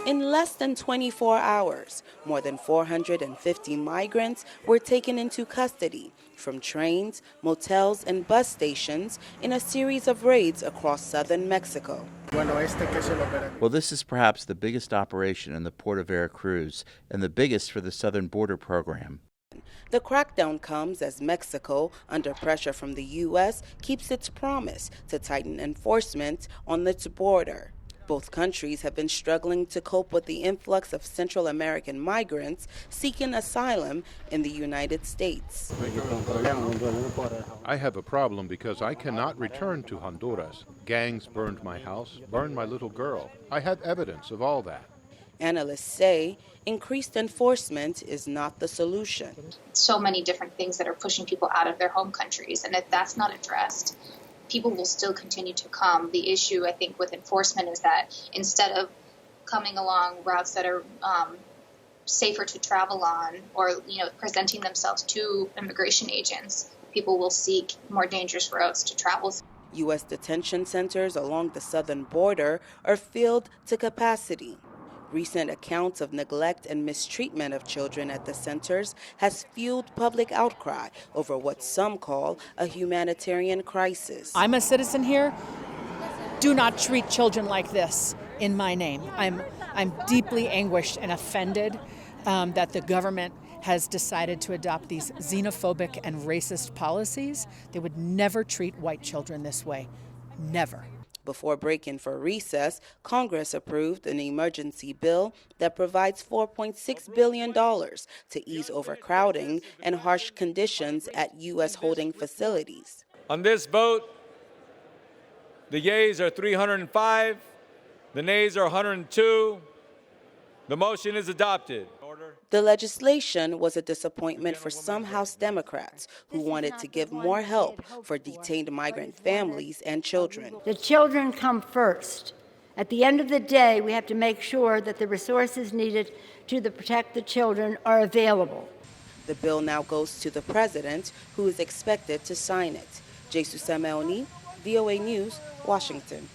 In less than 24 hours, more than 450 migrants were taken into custody from trains, motels, and bus stations in a series of raids across southern Mexico. Well, this is perhaps the biggest operation in the port of Veracruz and the biggest for the Southern Border Program. The crackdown comes as Mexico, under pressure from the U.S., keeps its promise to tighten enforcement on its border. Both countries have been struggling to cope with the influx of Central American migrants seeking asylum in the United States. I have a problem because I cannot return to Honduras. Gangs burned my house, burned my little girl. I have evidence of all that. Analysts say increased enforcement is not the solution. So many different things that are pushing people out of their home countries, and if that's not addressed, people will still continue to come. The issue, I think, with enforcement is that instead of coming along routes that are safer to travel on, or presenting themselves to immigration agents, people will seek more dangerous routes to travel. U.S. detention centers along the southern border are filled to capacity. Recent accounts of neglect and mistreatment of children at the centers has fueled public outcry over what some call a humanitarian crisis. I'm a citizen here. Do not treat children like this in my name. I'm deeply anguished and offended that the government has decided to adopt these xenophobic and racist policies. They would never treat white children this way. Never. Before breaking for recess, Congress approved an emergency bill that provides $4.6 billion to ease overcrowding and harsh conditions at U.S. holding facilities. On this vote, the yeas are 305, the nays are 102. The motion is adopted. The legislation was a disappointment for some House Democrats who wanted to give more help for detained migrant families and children. The children come first. At the end of the day, we have to make sure that the resources needed to protect the children are available. The bill now goes to the president, who is expected to sign it. Jesusemen, VOA News, Washington.